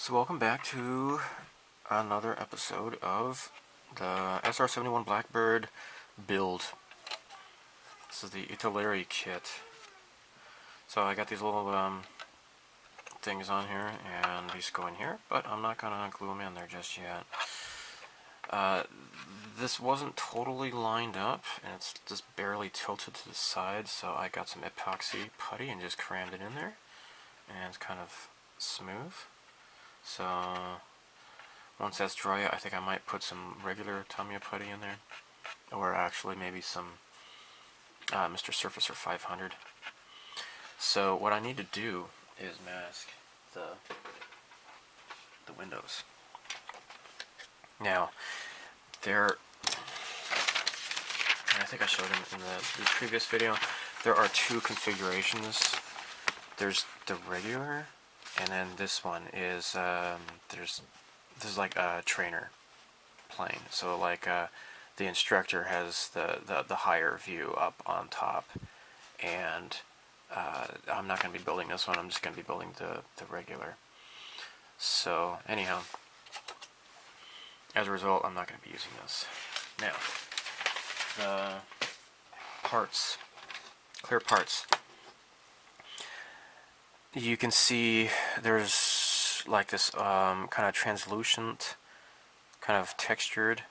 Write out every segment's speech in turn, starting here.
So welcome back to another episode of the SR-71 Blackbird build. This is the Italeri kit. So I got these little things on here, and these go in here, but I'm not going to glue them in there just yet. This wasn't totally lined up, and it's just barely tilted to the side, so I got some epoxy putty and just crammed it in there, and it's kind of smooth. So once that's dry, I think I might put some regular Tamiya Putty in there, or actually maybe some Mr. Surfacer 500. So what I need to do is mask the windows. Now, I think I showed in the previous video, there are two configurations. There's the regular, and then this one is this is like a trainer plane. So like the instructor has the higher view up on top, and I'm not going to be building this one. I'm just going to be building the regular. So anyhow, as a result, I'm not going to be using this. Now, the parts, clear parts. You can see there's like this kind of translucent, kind of textured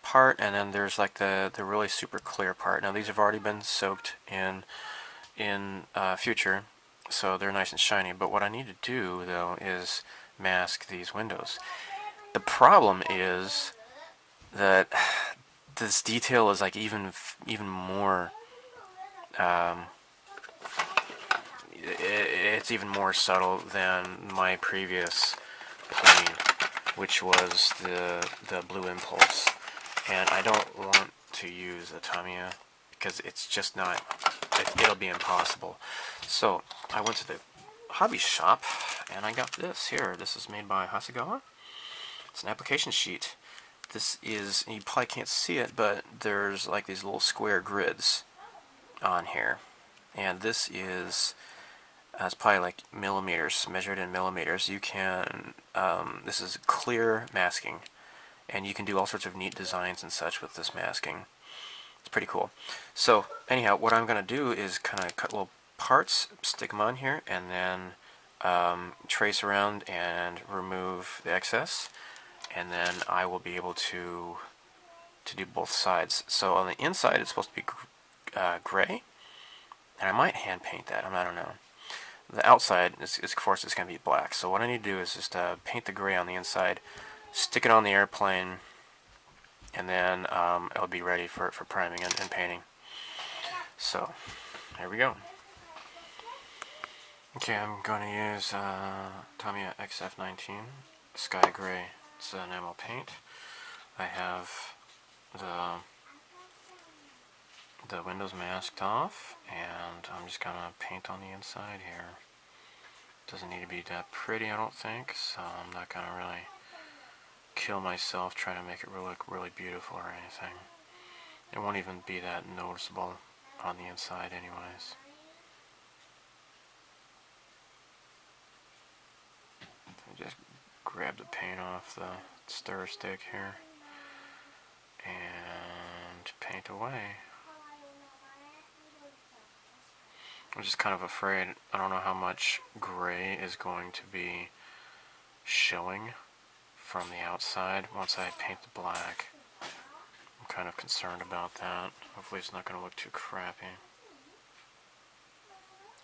part, and then there's like the really super clear part. Now these have already been soaked in Future, so they're nice and shiny. But what I need to do though is mask these windows. The problem is that this detail is like even more. It's even more subtle than my previous plane, which was the Blue Impulse, and I don't want to use a Tamiya because it's just not. It'll be impossible. So I went to the hobby shop and I got this here. This is made by Hasegawa. It's an application sheet. This is, you probably can't see it, but there's like these little square grids on here, and this is. It's probably like millimeters, measured in millimeters. You can, this is clear masking, and you can do all sorts of neat designs and such with this masking. It's pretty cool. So anyhow, what I'm going to do is kind of cut little parts, stick them on here, and then trace around and remove the excess, and then I will be able to do both sides. So on the inside, it's supposed to be gray, and I might hand paint that. I don't know. The outside is of course, it's going to be black. So what I need to do is just paint the gray on the inside, stick it on the airplane, and then it'll be ready for priming and painting. So, there we go. Okay, I'm going to use Tamiya XF19 Sky Gray. It's an enamel paint. I have the windows masked off, and I'm just gonna paint on the inside here. Doesn't need to be that pretty, I don't think, so I'm not gonna really kill myself trying to make it look really beautiful or anything. It won't even be that noticeable on the inside anyways. I just grab the paint off the stir stick here and paint away. I'm just kind of afraid, I don't know how much gray is going to be showing from the outside once I paint the black. I'm kind of concerned about that. Hopefully it's not going to look too crappy,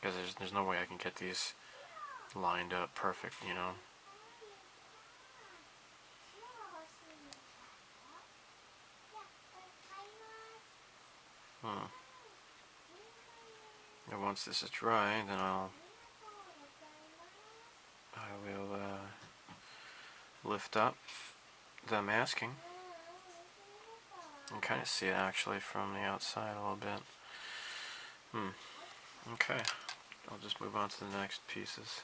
because there's no way I can get these lined up perfect, you know. And once this is dry, then I will lift up the masking. You can kind of see it actually from the outside a little bit. Okay, I'll just move on to the next pieces.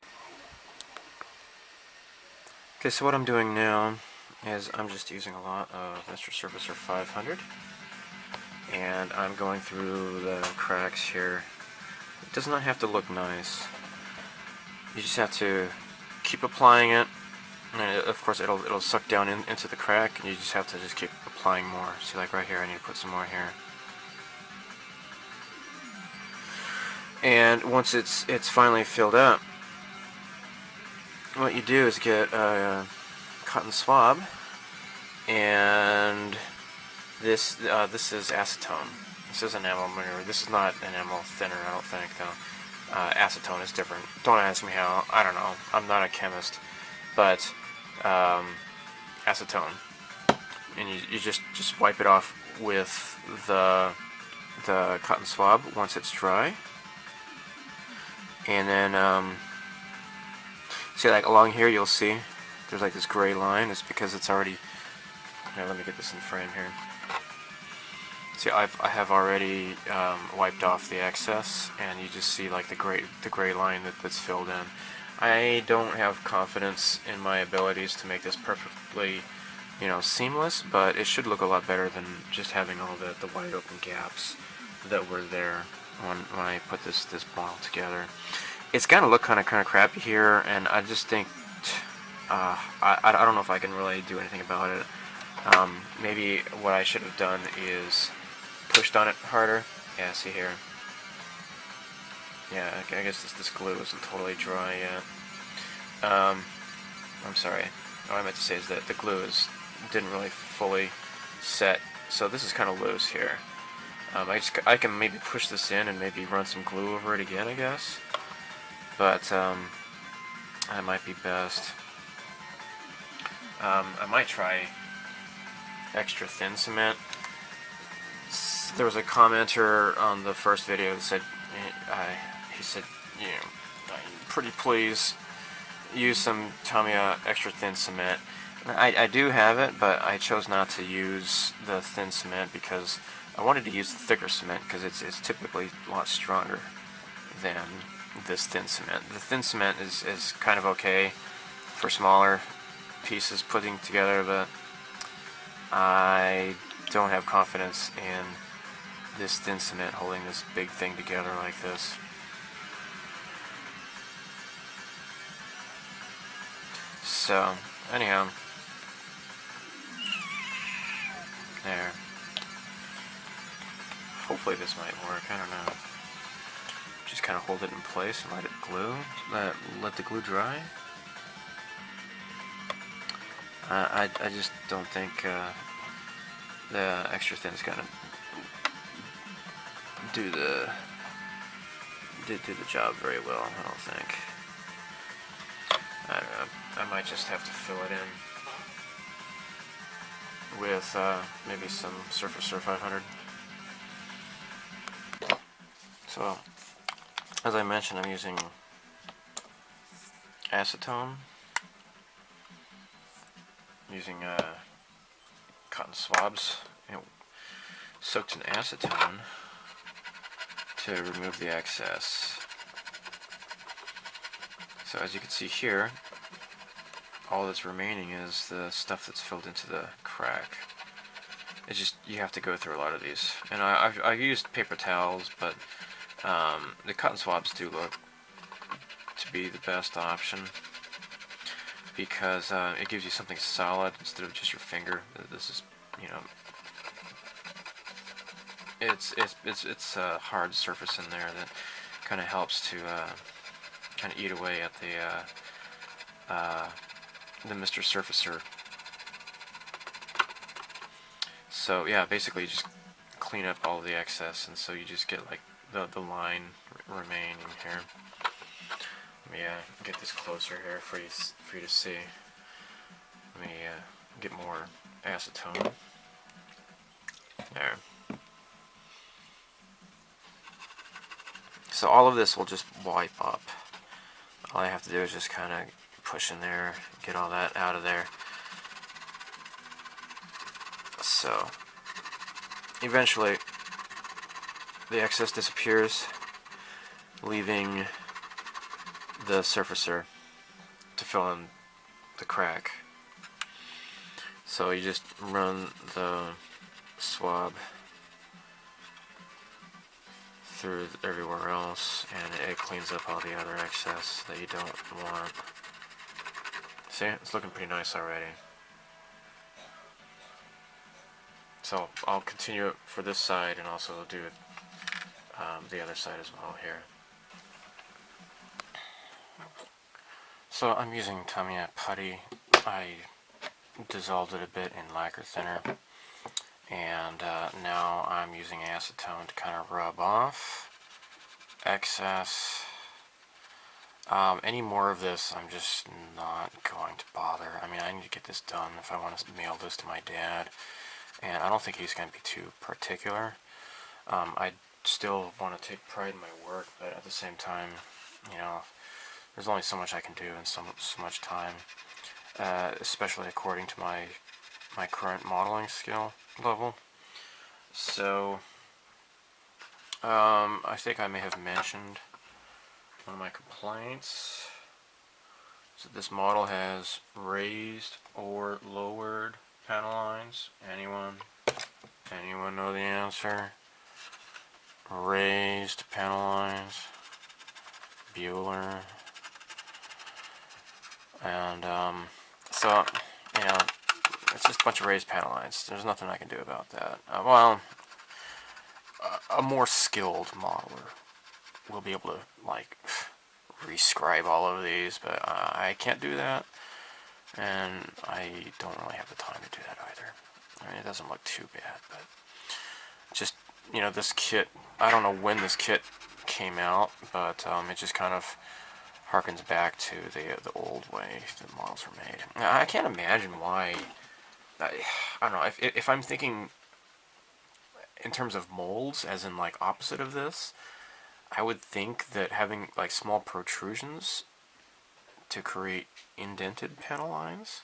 Okay, so what I'm doing now is I'm just using a lot of Mr. Surfacer 500, and I'm going through the cracks here. It does not have to look nice. You just have to keep applying it And of course it'll suck down into the crack, and you just have to just keep applying more. See, like right here, I need to put some more here. And once it's finally filled up, what you do is get a cotton swab, and this is acetone. This is enamel mirror. This is not enamel thinner, I don't think, though. Acetone is different. Don't ask me how. I don't know. I'm not a chemist. But acetone, and you just wipe it off with the cotton swab once it's dry, and then see, like along here you'll see there's like this gray line. It's because it's already. Here, let me get this in frame here. See, I have already wiped off the excess, and you just see like the gray line that's filled in. I don't have confidence in my abilities to make this perfectly, seamless, but it should look a lot better than just having all the wide open gaps that were there when I put this model together. It's gonna look kind of crappy here, and I just think I don't know if I can really do anything about it. Maybe what I should have done is pushed on it harder. Yeah, see here. Yeah, I guess this glue isn't totally dry yet. I'm sorry. What I meant to say is that the glue didn't really fully set, so this is kind of loose here. I can maybe push this in and maybe run some glue over it again, I guess. But that might be best. I might try extra thin cement. There was a commenter on the first video that said, he said, pretty please use some Tamiya extra thin cement. I do have it, but I chose not to use the thin cement because I wanted to use the thicker cement because it's typically a lot stronger than this thin cement. The thin cement is kind of okay for smaller pieces putting together, but I don't have confidence in this thin cement holding this big thing together like this. So, anyhow, there. Hopefully this might work, I don't know. Just kind of hold it in place and let it glue, let the glue dry. I just don't think the extra thin is gonna do the job very well, I don't think. I don't know. I might just have to fill it in with maybe some Surfacer 500. So, as I mentioned, I'm using acetone, using cotton swabs soaked in acetone to remove the excess. So as you can see here, all that's remaining is the stuff that's filled into the crack. It's just, you have to go through a lot of these. And I've used paper towels, but the cotton swabs do look to be the best option because it gives you something solid instead of just your finger. This is, it's a hard surface in there that kind of helps to kind of eat away at the Mr. Surfacer. So yeah, basically you just clean up all the excess, and so you just get like the line remaining here. Let me get this closer here for you to see. Let me get more acetone. There. So all of this will just wipe up. All I have to do is just kind of push in there, get all that out of there. So eventually the excess disappears, leaving the surfacer to fill in the crack. So you just run the swab through everywhere else, and it cleans up all the other excess that you don't want. See, it's looking pretty nice already. So I'll continue it for this side and also do it the other side as well here. So I'm using Tamiya Putty. I dissolved it a bit in lacquer thinner, and now I'm using acetone to kind of rub off excess. Any more of this, I'm just not going to bother. I mean, I need to get this done if I want to mail this to my dad, and I don't think he's going to be too particular. I still want to take pride in my work, but at the same time, you know, there's only so much I can do in so much time, especially according to my current modeling skill level. So, I think I may have mentioned one of my complaints. So this model has raised or lowered panel lines. Anyone know the answer? Raised panel lines. Bueller. And so, you know, it's just a bunch of raised panel lines. There's nothing I can do about that. Well, a more skilled modeler will be able to, like, rescribe all of these, but I can't do that, and I don't really have the time to do that either. I mean, it doesn't look too bad, but just, you know, this kit, I don't know when this kit came out, but it just kind of harkens back to the old way the models were made. Now, I can't imagine why. I don't know, if I'm thinking in terms of molds, as in like opposite of this, I would think that having like small protrusions to create indented panel lines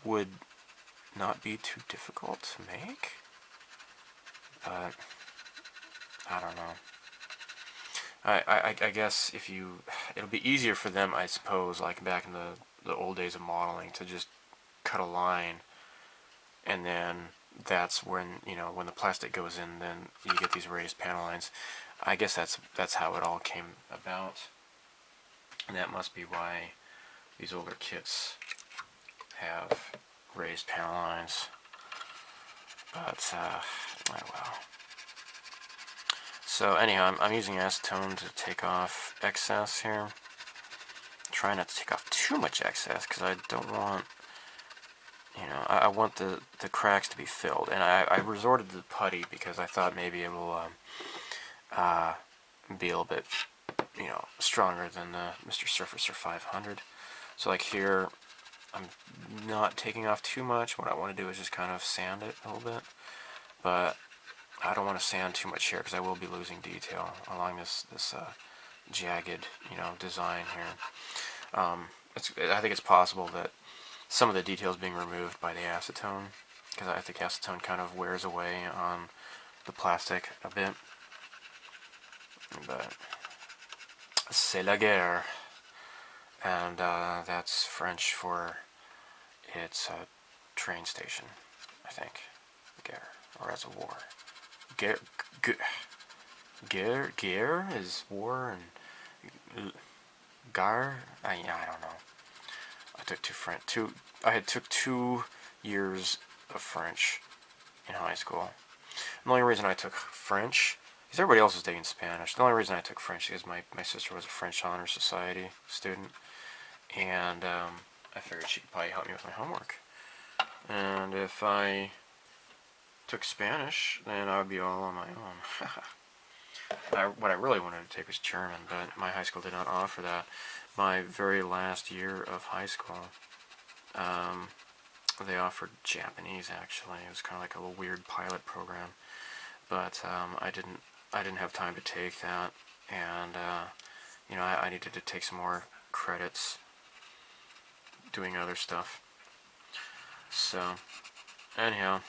would not be too difficult to make, but I don't know. I guess if you, it'll be easier for them, I suppose, like back in the old days of modeling, to just cut a line, and then that's when, you know, when the plastic goes in, then you get these raised panel lines. I guess that's how it all came about, and that must be why these older kits have raised panel lines. But oh well. So anyhow, I'm using acetone to take off excess here. Try not to take off too much excess because I don't want, you know, I want the cracks to be filled, and I resorted to the putty because I thought maybe it will be a little bit, you know, stronger than the Mr. Surfacer 500. So like here, I'm not taking off too much. What I want to do is just kind of sand it a little bit, but I don't want to sand too much here because I will be losing detail along this jagged, you know, design here. I think it's possible that some of the details being removed by the acetone, because I think acetone kind of wears away on the plastic a bit. But c'est la guerre, and that's French for it's a train station, I think. Guerre, or as a war. Guerre is war, and gare, I don't know. I took 2 years of French in high school. And the only reason I took French, because everybody else was taking Spanish, the only reason I took French is my sister was a French Honor Society student, and I figured she could probably help me with my homework. And if I took Spanish, then I would be all on my own. What I really wanted to take was German, but my high school did not offer that. My very last year of high school, they offered Japanese. Actually, it was kind of like a little weird pilot program, but I didn't have time to take that, and you know, I needed to take some more credits doing other stuff. So anyhow,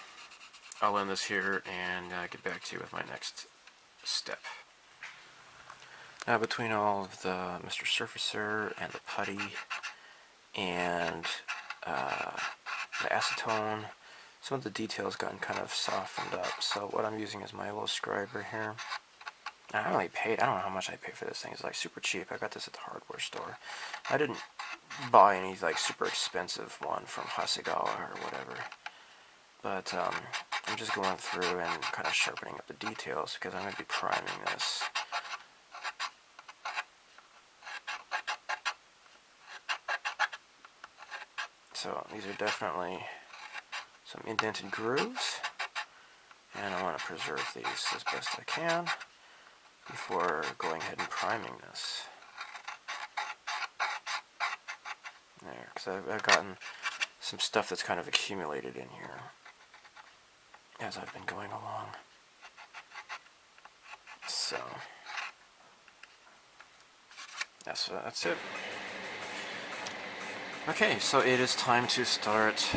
I'll end this here and get back to you with my next step. Now, between all of the Mr. Surfacer and the putty and the acetone, some of the details gotten kind of softened up. So what I'm using is my little scriber here, I only paid, I don't know how much I paid for this thing. It's like super cheap. I got this at the hardware store. I didn't buy any like super expensive one from Hasegawa or whatever. But I'm just going through and kind of sharpening up the details because I'm going to be priming this. So these are definitely some indented grooves, and I want to preserve these as best I can before going ahead and priming this. There, because I've gotten some stuff that's kind of accumulated in here as I've been going along. So that's it. Okay, so it is time to start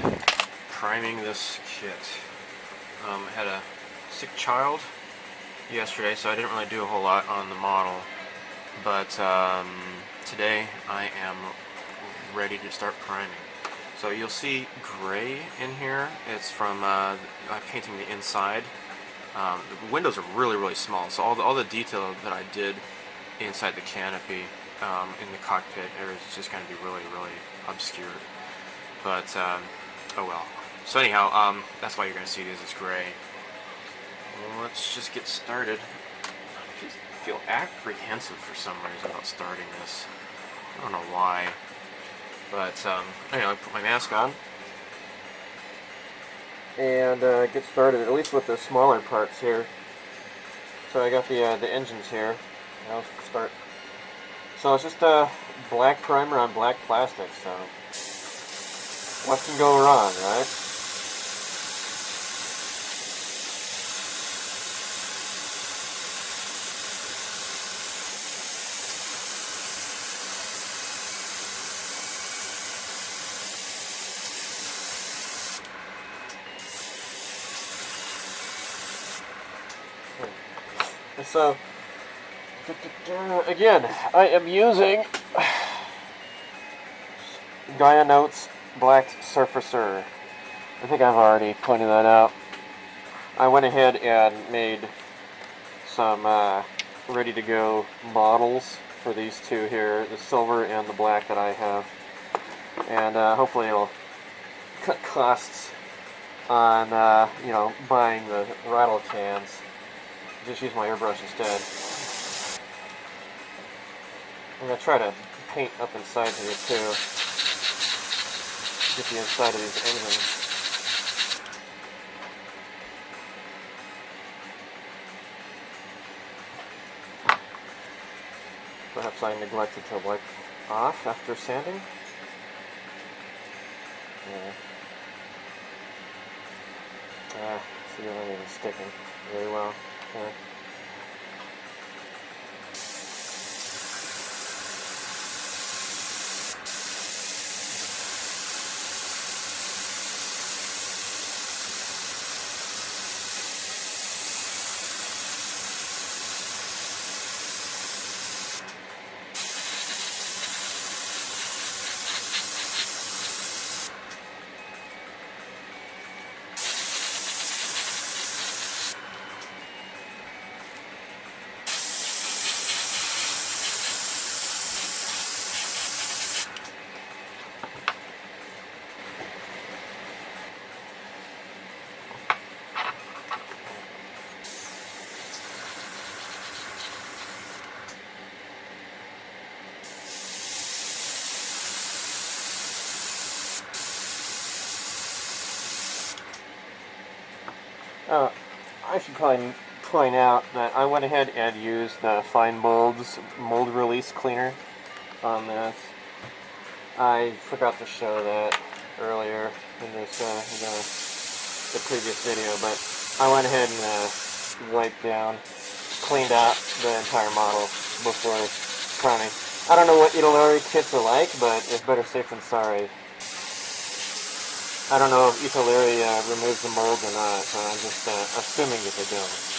priming this kit. I had a sick child yesterday, so I didn't really do a whole lot on the model. But today I am ready to start priming. So you'll see gray in here. It's from I'm painting the inside. The windows are really, really small, so all the detail that I did inside the canopy in the cockpit is just going to be really, really obscured. But oh well. So anyhow, that's why you're going to see this as gray. Well, let's just get started. I feel apprehensive for some reason about starting this. I don't know why. But anyway, I put my mask on and get started, at least with the smaller parts here. So I got the engines here. I'll start. So it's just black primer on black plastic, so what can go wrong, right? So, again, I am using Gaia Notes Black Surfacer. I think I've already pointed that out. I went ahead and made some ready-to-go models for these two here, the silver and the black that I have. And hopefully it'll cut costs on, you know, buying the rattle cans. Just use my airbrush instead. I'm going to try to paint up inside here too. Get the inside of these engines. Perhaps I neglected to wipe off after sanding. Yeah. See, they're not even sticking very well. Okay. I should probably point out that I went ahead and used the Fine Mold's mold release cleaner on this. I forgot to show that earlier in this the previous video, but I went ahead and wiped down, cleaned out the entire model before priming. I don't know what Italeri kits are like, but it's better safe than sorry. I don't know if Italeri removes the molds or not, so I'm just assuming that they don't.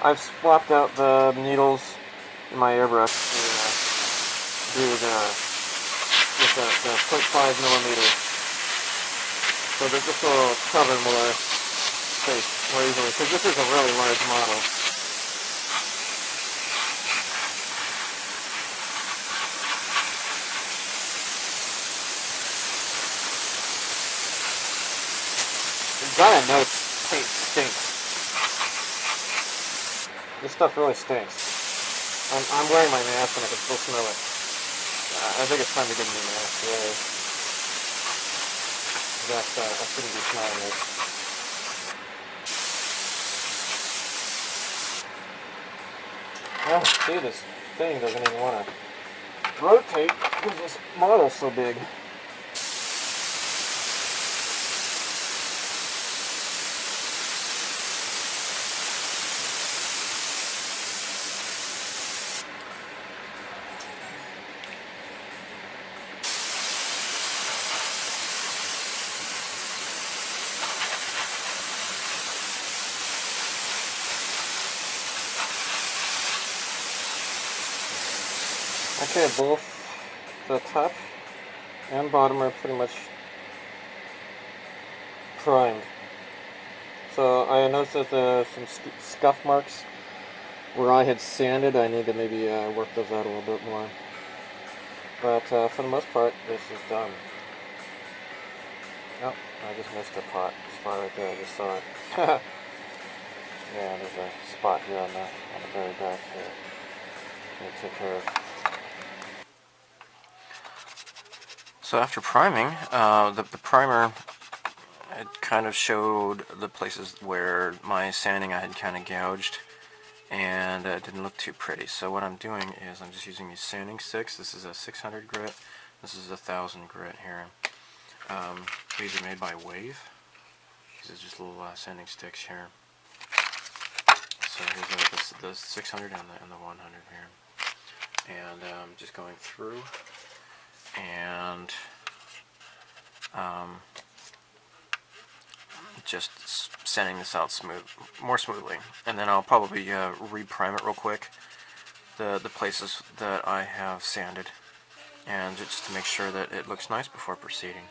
I've swapped out the needles in my airbrush to do with the 0.5 millimeter, so that this will cover more space more easily, because this is a really large model. Gaia Notes paint stinks. This stuff really stinks. I'm wearing my mask and I can still smell it. I think it's time to get a new mask, really. I shouldn't be smelling it. Oh, see, this thing doesn't even want to rotate because this model's so big. Okay, both the top and bottom are pretty much primed. So I noticed that there's some scuff marks where I had sanded. I need to maybe work those out a little bit more. But for the most part, this is done. Oh, I just missed a spot right there. I just saw it. Yeah, there's a spot here on the very back here. I took care of. So after priming, the primer had kind of showed the places where my sanding I had kind of gouged, and it didn't look too pretty. So what I'm doing is I'm just using these sanding sticks. This is a 600 grit. This is a 1000 grit here. These are made by Wave. These are just little sanding sticks here. So here's the 600 and the 100 here. And just going through and just sanding this out more smoothly, and then I'll probably re-prime it real quick, the places that I have sanded, and just to make sure that it looks nice before proceeding.